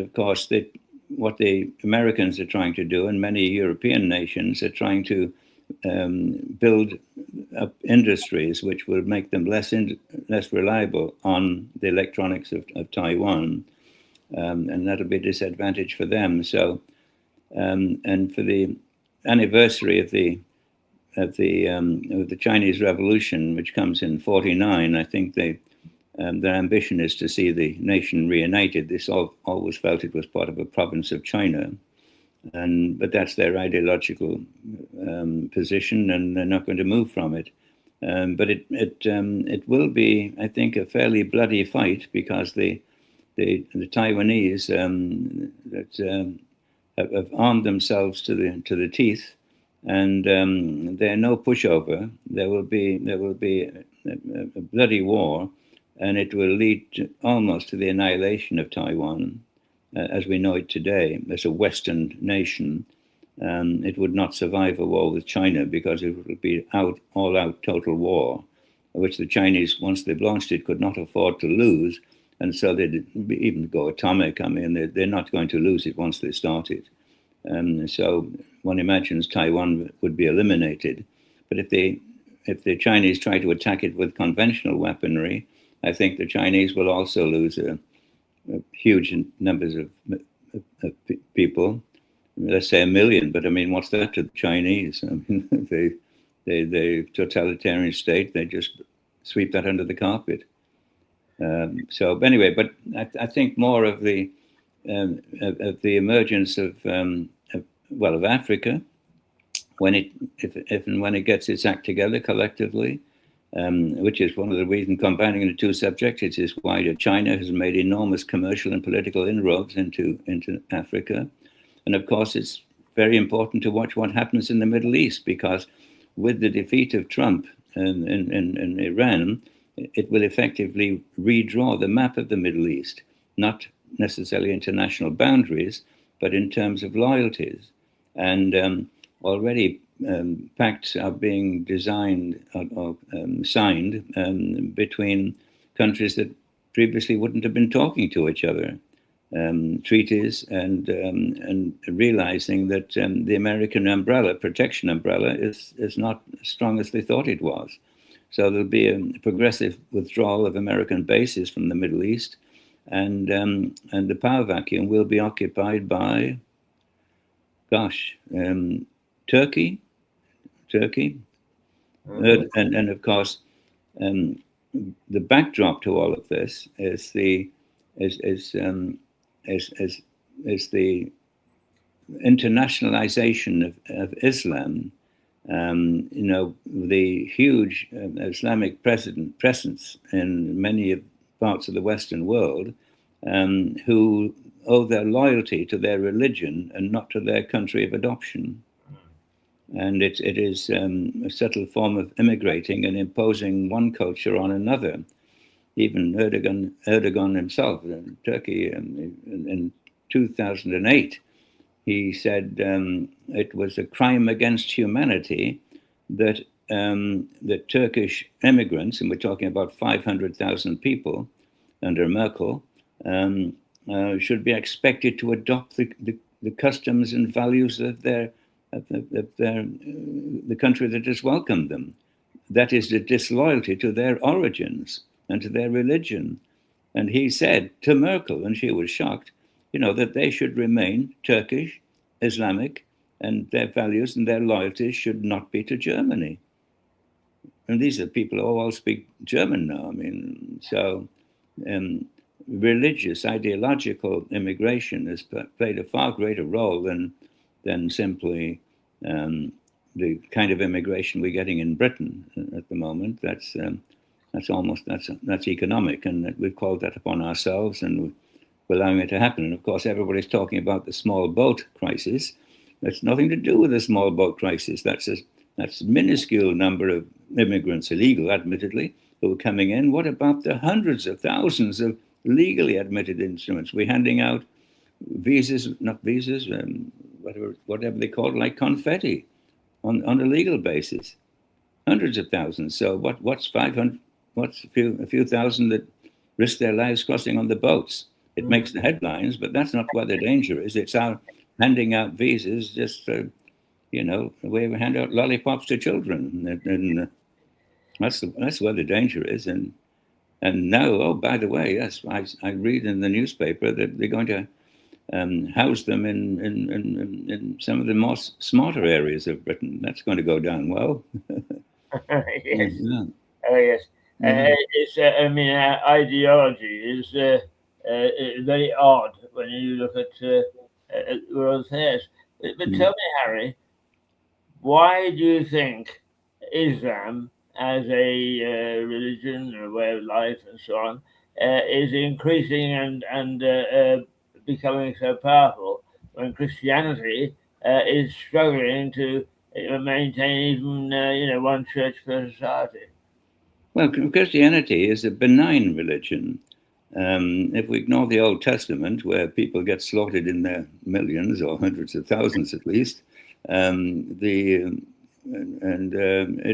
Speaker 3: of course, what the Americans are trying to do, and many European nations are trying to build up industries which will make them less reliable on the electronics of Taiwan, and that'll be a disadvantage for them. So, and for the anniversary of the Chinese Revolution, which comes in '49, I think their ambition is to see the nation reunited. This always felt it was part of a province of China, but that's their ideological position, and they're not going to move from it. But it will be, I think, a fairly bloody fight, because the Taiwanese that have armed themselves to the teeth, and they're no pushover. There will be a bloody war, and it will lead almost to the annihilation of Taiwan as we know it today. As a Western nation, it would not survive a war with China, because it would be all-out total war, which the Chinese, once they've launched it, could not afford to lose. And so they'd even go atomic. I mean, they're not going to lose it once they start it. So one imagines Taiwan would be eliminated. But if they if the Chinese try to attack it with conventional weaponry, I think the Chinese will also lose a huge numbers of people. Let's say 1 million, but I mean, what's that to the Chinese? I mean, the totalitarian state, they just sweep that under the carpet. So anyway, but I think more of the emergence of Africa, when it gets its act together collectively, which is one of the reasons, combining the two subjects, it is why China has made enormous commercial and political inroads into Africa. And of course, it's very important to watch what happens in the Middle East, because with the defeat of Trump in Iran, it will effectively redraw the map of the Middle East, not necessarily international boundaries, but in terms of loyalties. And already pacts are being designed or signed between countries that previously wouldn't have been talking to each other. Treaties and realizing that the American protection umbrella, is not as strong as they thought it was. So there'll be a progressive withdrawal of American bases from the Middle East, and the power vacuum will be occupied by, Turkey, and of course, the backdrop to all of this is the internationalization of Islam. The huge Islamic presence in many parts of the Western world, who owe their loyalty to their religion and not to their country of adoption. And it is a subtle form of immigrating and imposing one culture on another. Even Erdogan himself in Turkey in 2008, he said it was a crime against humanity that the Turkish immigrants, and we're talking about 500,000 people under Merkel, should be expected to adopt the customs and values of the country that has welcomed them. That is the disloyalty to their origins and to their religion. And he said to Merkel, and she was shocked, that they should remain Turkish, Islamic, and their values and their loyalties should not be to Germany. And these are people who all speak German now. I mean, so religious, ideological immigration has played a far greater role than simply the kind of immigration we're getting in Britain at the moment. That's economic, and we've called that upon ourselves, and we're allowing it to happen. And of course, everybody's talking about the small boat crisis. That's nothing to do with the small boat crisis. That's a minuscule number of immigrants, illegal, admittedly, who are coming in. What about the hundreds of thousands of legally admitted instruments? We're handing out visas, not visas, whatever they call it, like confetti, on a legal basis. Hundreds of thousands. So what's 500? What's a few thousand that risk their lives crossing on the boats? It makes the headlines, but that's not where the danger is. It's our handing out visas, just the way we hand out lollipops to children, and that's where the danger is. And now, oh, by the way, yes, I read in the newspaper that they're going to house them in some of the more smarter areas of Britain. That's going to go down well.
Speaker 1: Yes.
Speaker 3: Yeah.
Speaker 1: Oh, yes. It's our ideology is very odd when you look at world affairs. But tell me, Harry, why do you think Islam, as a religion, a way of life, and so on, is increasing and becoming so powerful, when Christianity is struggling to maintain even one church per society?
Speaker 3: Well, Christianity is a benign religion. If we ignore the Old Testament, where people get slaughtered in their millions or hundreds of thousands at least, it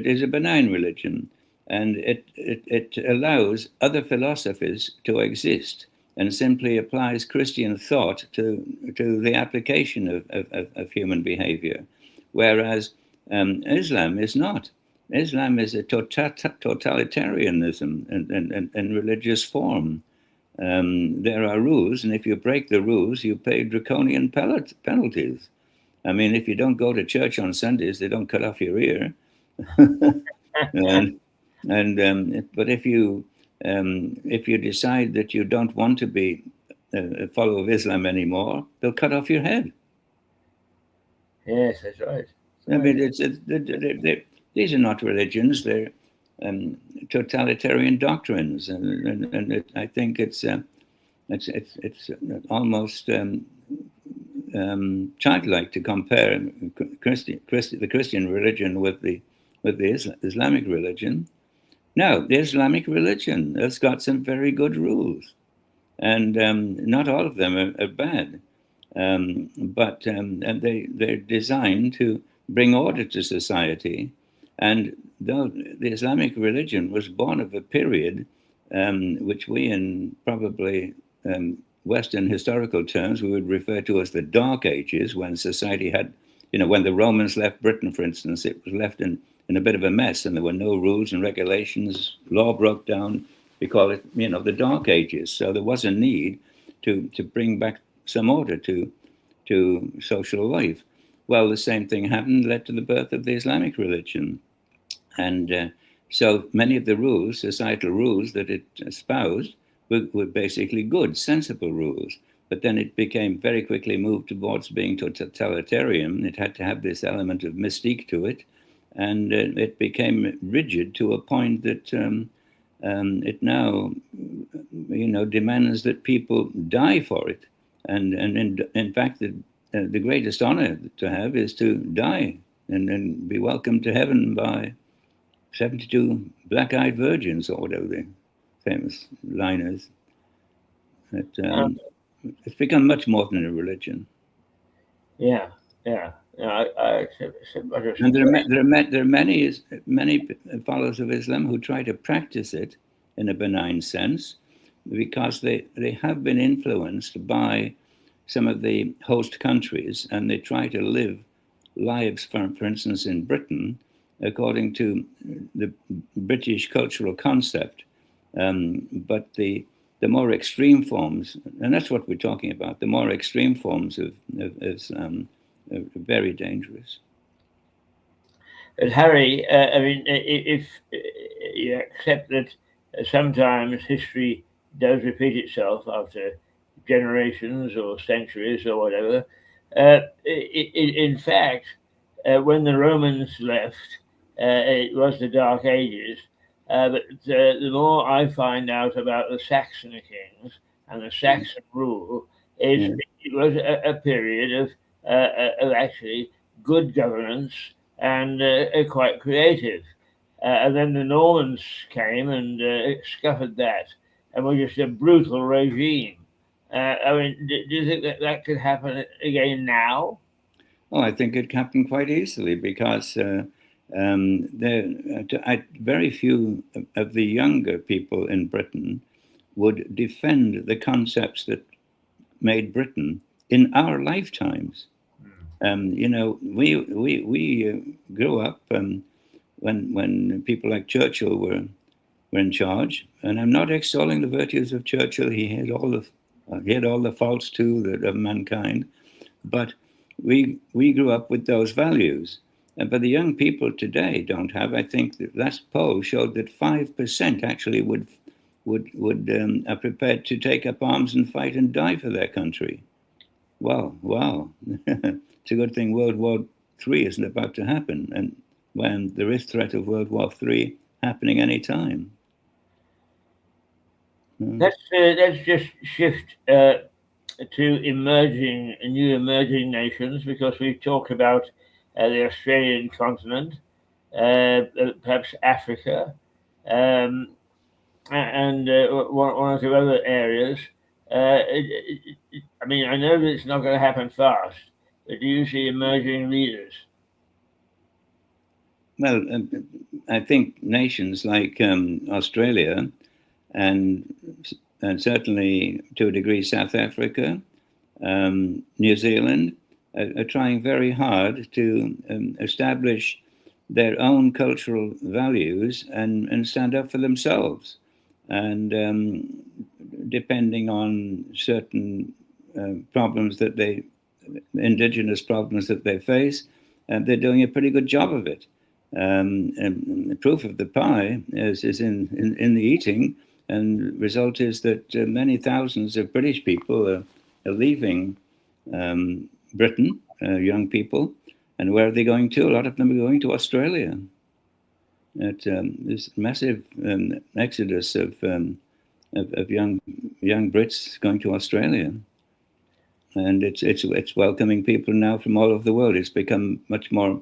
Speaker 3: is a benign religion, and it allows other philosophies to exist, and simply applies Christian thought to the application of human behavior, whereas Islam is not. Islam is a totalitarianism in religious form. There are rules, and if you break the rules, you pay draconian penalties. I mean, if you don't go to church on Sundays, they don't cut off your ear. But if you decide that you don't want to be a follower of Islam anymore, they'll cut off your head.
Speaker 1: Yes, that's right.
Speaker 3: I mean, these are not religions; they're totalitarian doctrines, and I think it's almost childlike to compare the Christian religion with the Islamic religion. Now, the Islamic religion has got some very good rules, and not all of them are bad. But they're designed to bring order to society. And though the Islamic religion was born of a period which we, in probably Western historical terms, we would refer to as the Dark Ages, when society had, when the Romans left Britain, for instance, it was left in a bit of a mess, and there were no rules and regulations. Law broke down. We call it, the Dark Ages. So there was a need to bring back some order to social life. Well, the same thing happened, led to the birth of the Islamic religion. And so many of the rules, societal rules that it espoused, were basically good, sensible rules. But then it became very quickly moved towards being totalitarian. It had to have this element of mystique to it. And it became rigid to a point that it now, demands that people die for it. And in fact, the greatest honor to have is to die and be welcomed to heaven by 72 black-eyed virgins, or whatever the famous line is. It's become much more than a religion.
Speaker 1: Yeah. I
Speaker 3: and there are many followers of Islam who try to practice it in a benign sense, because they have been influenced by some of the host countries, and they try to live lives, for instance, in Britain, according to the British cultural concept. But the more extreme forms, and that's what we're talking about, the more extreme forms of Islam are very dangerous.
Speaker 1: But Harry, if you accept that sometimes history does repeat itself after generations or centuries or whatever, in fact, when the Romans left, it was the Dark Ages. But the more I find out about the Saxon kings and the Saxon rule, it was a period of actually good governance and quite creative. And then the Normans came and scuppered that, and were just a brutal regime. Do you think that could happen again now?
Speaker 3: Oh, I think it happened quite easily, because very few of the younger people in Britain would defend the concepts that made Britain in our lifetimes. We grew up when people like Churchill were in charge, and I'm not extolling the virtues of Churchill. He had all the faults too of mankind, but we grew up with those values. But the young people today don't have. I think the last poll showed that 5% actually are prepared to take up arms and fight and die for their country. Wow. It's a good thing World War III isn't about to happen, and when there is threat of World War III happening any time.
Speaker 1: Let's just shift to new emerging nations, because we've talked about the Australian continent, perhaps Africa, and one or two other areas. I know that it's not going to happen fast, but do you see emerging leaders?
Speaker 3: Well, I think nations like Australia and certainly to a degree South Africa, New Zealand, are trying very hard to establish their own cultural values and stand up for themselves. And depending on certain problems that indigenous problems that they face, they're doing a pretty good job of it. And the proof of the pie is in the eating, and the result is that many thousands of British people are leaving Britain, young people, and where are they going to? A lot of them are going to Australia. This massive exodus of young Brits going to Australia, and it's welcoming people now from all over the world. It's become much more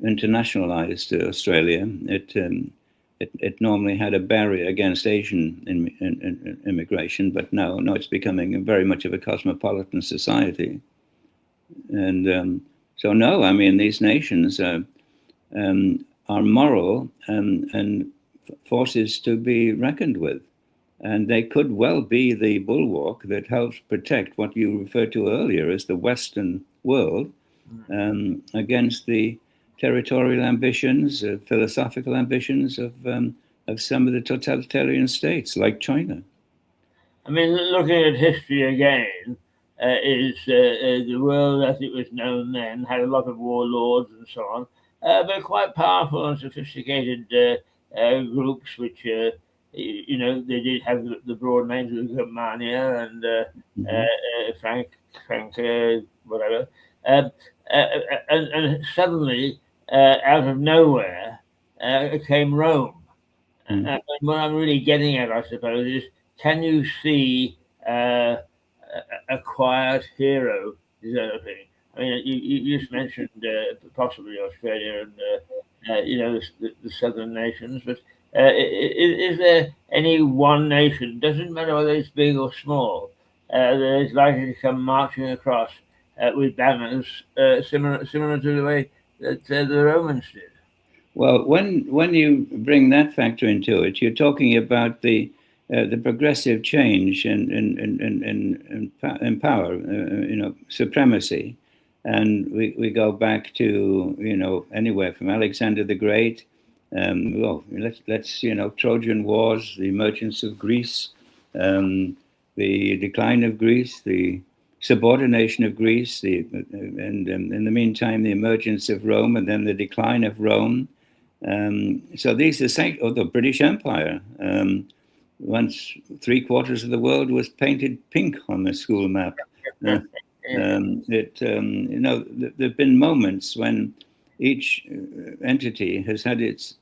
Speaker 3: internationalized. Australia. It normally had a barrier against Asian immigration, but no, it's becoming very much of a cosmopolitan society. And so, no, I mean, these nations are moral and forces to be reckoned with. And they could well be the bulwark that helps protect what you referred to earlier as the Western world against the territorial ambitions, philosophical ambitions of some of the totalitarian states like China.
Speaker 1: I mean, looking at history again, is the world as it was known then had a lot of warlords and so on, but quite powerful and sophisticated groups which, they did have the broad names of Germania and Frank, whatever. And suddenly, out of nowhere, came Rome. And what I'm really getting at, I suppose, is can you see a quiet hero developing? I mean, you just mentioned possibly Australia and the southern nations, but is there any one nation? Doesn't matter whether it's big or small. That is likely to come marching across with banners similar to the way that the Romans did.
Speaker 3: Well, when you bring that factor into it, you're talking about the progressive change in power, supremacy, and we go back to anywhere from Alexander the Great. Let's Trojan Wars, the emergence of Greece, the decline of Greece, the subordination of Greece, and in the meantime the emergence of Rome, and then the decline of Rome. So these are the British Empire. Once 3/4 of the world was painted pink on the school map. There've been moments when each entity has had its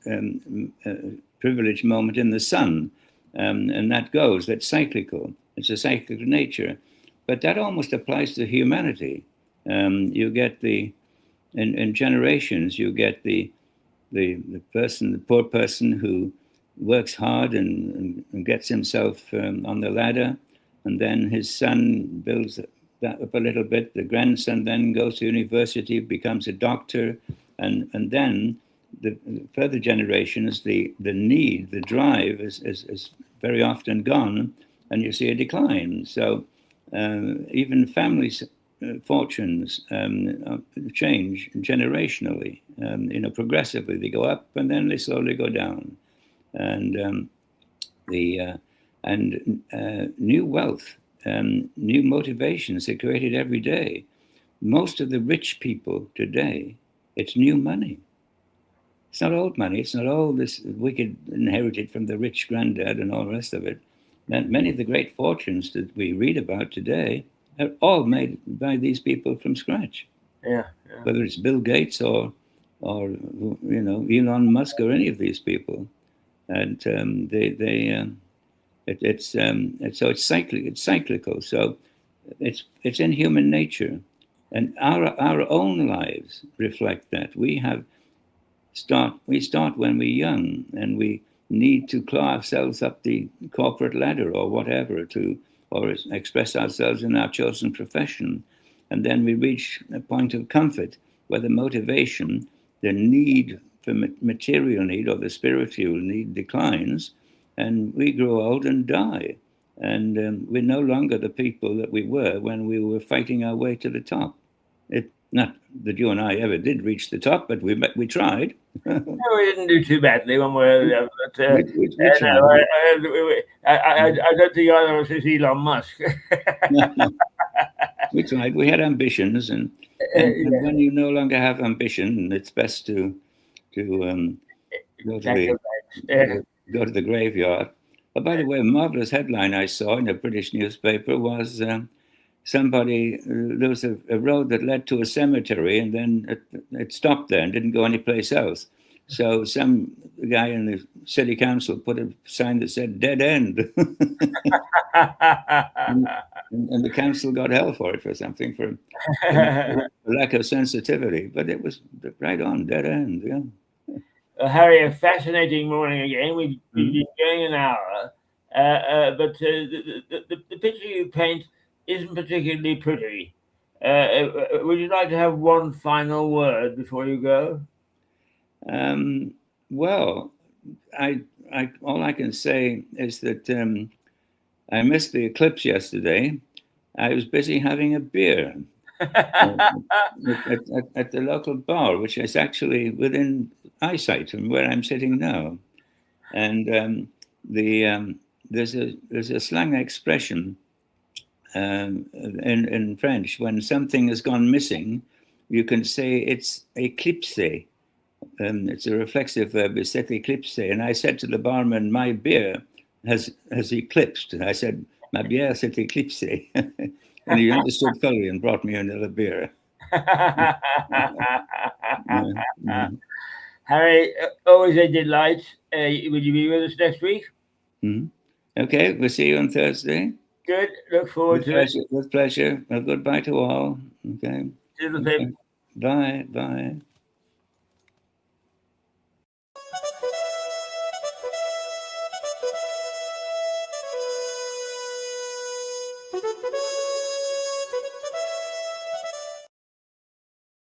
Speaker 3: privileged moment in the sun, and that's cyclical. It's a cyclical nature, but that almost applies to humanity. You get in generations, you get the poor person who works hard and gets himself on the ladder, and then his son builds that up a little bit. The grandson then goes to university, becomes a doctor, and then the further generations, the need, the drive is very often gone, and you see a decline. So even families' fortunes change generationally. Progressively they go up and then they slowly go down, and new wealth, new motivations are created every day. Most of the rich people today, it's new money. It's not old money. It's not all this wicked inherited from the rich granddad and all the rest of it. And many of the great fortunes that we read about today are all made by these people from scratch.
Speaker 1: Yeah.
Speaker 3: Whether it's Bill Gates or Elon Musk or any of these people, and it's cyclical. So it's in human nature, and our own lives reflect that. We start when we're young, and we need to claw ourselves up the corporate ladder or whatever or express ourselves in our chosen profession. And then we reach a point of comfort where the motivation, the need for material need or the spiritual need declines, and we grow old and die. And we're no longer the people that we were when we were fighting our way to the top. Not that you and I ever did reach the top, but we tried.
Speaker 1: No, we didn't do too badly one way or the other. But,
Speaker 3: We tried.
Speaker 1: no, I don't think either of us is Elon Musk.
Speaker 3: We tried. We had ambitions, and when you no longer have ambition, it's best to go to the graveyard. But by the way, a marvelous headline I saw in a British newspaper was there was a road that led to a cemetery, and then it stopped there and didn't go anyplace else. So some guy in the city council put a sign that said "dead end," and the council got hell for it, for something, for lack of sensitivity. But it was right on, dead end. Yeah.
Speaker 1: Harry, a fascinating morning again. We've been going an hour, but the picture you paint isn't particularly pretty. Would you like to have one final word before you go?
Speaker 3: Well, all I can say is that I missed the eclipse yesterday. I was busy having a beer at the local bar, which is actually within eyesight from where I'm sitting now. And there's a slang expression in French. When something has gone missing, you can say it's éclipsé. It's a reflexive verb. It's set éclipsé. And I said to the barman, "My beer has eclipsed." And I said, "Ma bière s'est éclipsée." And he understood fully and brought me another beer.
Speaker 1: Harry, always a delight. Will you be with us next week?
Speaker 3: Okay, we'll see you on Thursday.
Speaker 1: Good. Look forward to it.
Speaker 3: With pleasure. Well, goodbye to all. Okay.
Speaker 1: Okay.
Speaker 3: Bye. Bye.